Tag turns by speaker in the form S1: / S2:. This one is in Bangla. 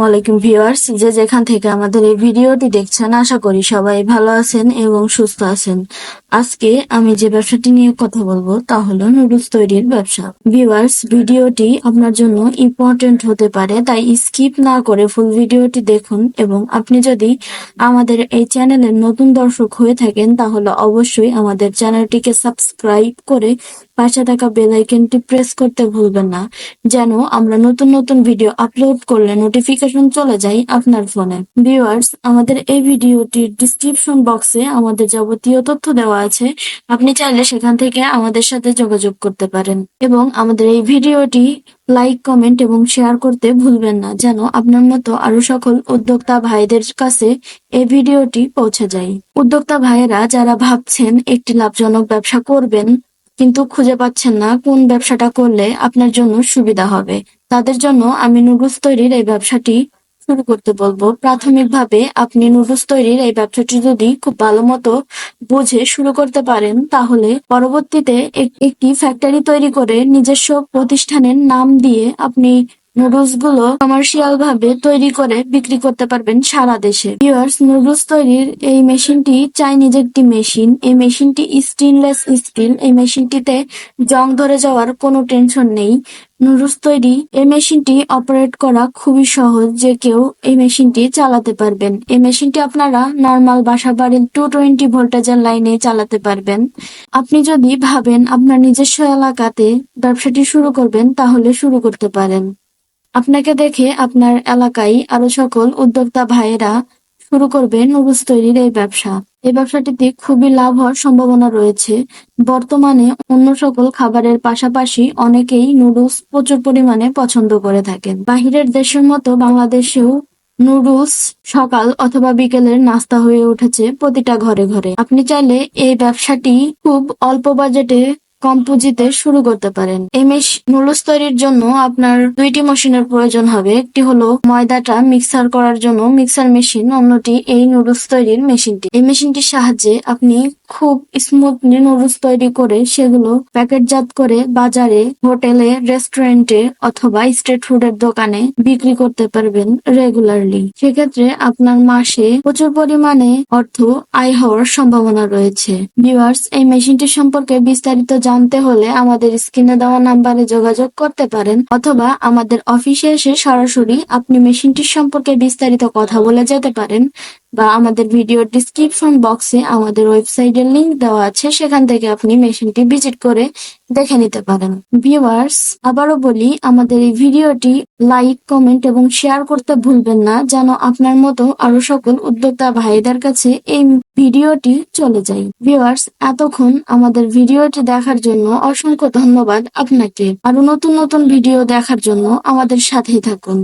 S1: আলাইকুম ভিউয়ার্স, যে যেখান থেকে আমাদের এই ভিডিওটি দেখছেন আশা করি সবাই ভালো আছেন এবং সুস্থ আছেন। আজকে আমি যে ব্যবসাটি নিয়ে কথা বলবো তা হলো নুডলস তৈরির ব্যবসা। ভিউয়ার্স, ভিডিওটি আপনার জন্য ইম্পর্টেন্ট হতে পারে, তাই স্কিপ না করে ফুল ভিডিওটি দেখুন। এবং আপনি যদি আমাদের এই চ্যানেলের নতুন দর্শক হয়ে থাকেন তাহলে অবশ্যই আমাদের চ্যানেলটিকে সাবস্ক্রাইব করে পাশে থাকা বেল আইকনটি প্রেস করতে ভুলবেন না, যেন আমরা নতুন নতুন ভিডিও আপলোড করলে নোটিফিকেশন চলে যায় আপনার ফোনে। ভিউয়ার্স, আমাদের এই ভিডিওটির ডিসক্রিপশন বক্সে আমাদের যাবতীয় তথ্য দেওয়া আছে, আপনি চাইলে সেখান থেকে আমাদের সাথে যোগাযোগ করতে পারেন। এবং আমাদের এই ভিডিওটি লাইক, কমেন্ট এবং শেয়ার করতে ভুলবেন না, যেন আপনার মতো আরো সকল উদ্যোক্তা ভাইদের কাছে এই ভিডিওটি পৌঁছে যায়। উদ্যোক্তা ভাইয়েরা যারা ভাবছেন একটি লাভজনক ব্যবসা করবেন কিন্তু খুঁজে পাচ্ছেন না কোন ব্যবসাটা করলে আপনার জন্য সুবিধা হবে, তাদের জন্য আমি নুডলস তৈরির এই ব্যবসাটি শুরু করতে বলবো। প্রাথমিকভাবে আপনি নুডলস তৈরির এই ব্যবসাটি যদি খুব ভালো মতো বুঝে শুরু করতে পারেন তাহলে পরবর্তীতে একটি ফ্যাক্টরি তৈরি করে নিজস্ব প্রতিষ্ঠানের নাম দিয়ে আপনি নুডলস গুলো কমার্শিয়াল ভাবে তৈরি করে বিক্রি করতে পারবেন সারা দেশে। ভিউয়ার্স, নুডলস তৈরির এই মেশিনটি চাইনিজ একটি মেশিন। এই মেশিনটি স্টেনলেস স্টিল। এই মেশিনটিতে জং ধরে যাওয়ার কোনো টেনশন নেই। নুডলস তৈরি এই মেশিনটি অপারেট করা খুবই সহজ, যে কেউ এই মেশিনটি চালাতে পারবেন। এই মেশিনটি আপনারা নর্মাল বাসা বাড়ির 220 ভোল্টেজের লাইনে চালাতে পারবেন। আপনি যদি ভাবেন আপনার নিজস্ব এলাকাতে ব্যবসাটি শুরু করবেন তাহলে শুরু করতে পারেন। আপনাকে দেখে আপনার এলাকায় আরো সকল উদ্যোক্তা ভাইয়েরা শুরু করবে নুডলস তৈরির এই ব্যবসা। এই ব্যবসাটিতে খুবই লাভ হওয়ার সম্ভাবনা রয়েছে। বর্তমানে অন্য সকল খাবারের পাশাপাশি অনেকেই নুডলস প্রচুর পরিমাণে পছন্দ করে থাকেন। বাহিরের দেশের মতো বাংলাদেশেও নুডলস সকাল অথবা বিকেলের নাস্তা হয়ে উঠেছে প্রতিটা ঘরে ঘরে। আপনি চাইলে এই ব্যবসাটি খুব অল্প বাজেটে কম পুঁজিতে শুরু করতে পারেন। এই নুডলস তৈরির জন্য আপনার দুইটি মেশিনের প্রয়োজন হবে। একটি হলো ময়দাটা মিক্সার করার জন্য মিক্সার মেশিন, অন্যটি এই নুডলস তৈরির মেশিনটি। এই মেশিনটির সাহায্যে আপনি খুব স্মুথলি নুডলস তৈরি করে সেগুলো প্যাকেটজাত করে বাজারে, হোটেলে, রেস্টুরেন্টে অথবা স্ট্রিট ফুডের দোকানে বিক্রি করতে পারবেন রেগুলারলি। সেক্ষেত্রে আপনার মাসে প্রচুর পরিমাণে অর্থ আয় হওয়ার সম্ভাবনা রয়েছে। ভিউয়ার্স, এই মেশিনটি সম্পর্কে বিস্তারিত জানতে হলে আমাদের স্ক্রিনে দেওয়া নাম্বারে যোগাযোগ করতে পারেন, অথবা আমাদের অফিসে এসে সরাসরি আপনি মেশিনটির সম্পর্কে বিস্তারিত কথা বলে যেতে পারেন, বা আমাদের ভিডিওর ডিসক্রিপশন বক্সে আমাদের ওয়েবসাইটের লিংক দেওয়া আছে, সেখান থেকে আপনি মেশিনটি ভিজিট করে দেখে নিতে পারেন। ভিউয়ার্স, আবারও বলি, আমাদের এই ভিডিওটি লাইক, কমেন্ট এবং শেয়ার করতে ভুলবেন না, যেন আপনার মতো আরো সকল উদ্যোক্তা ভাইদের কাছে এই ভিডিওটি চলে যায়। ভিউয়ার্স, এতক্ষণ আমাদের ভিডিওটি দেখার জন্য অসংখ্য ধন্যবাদ আপনাকে। আরো নতুন নতুন ভিডিও দেখার জন্য আমাদের সাথেই থাকুন।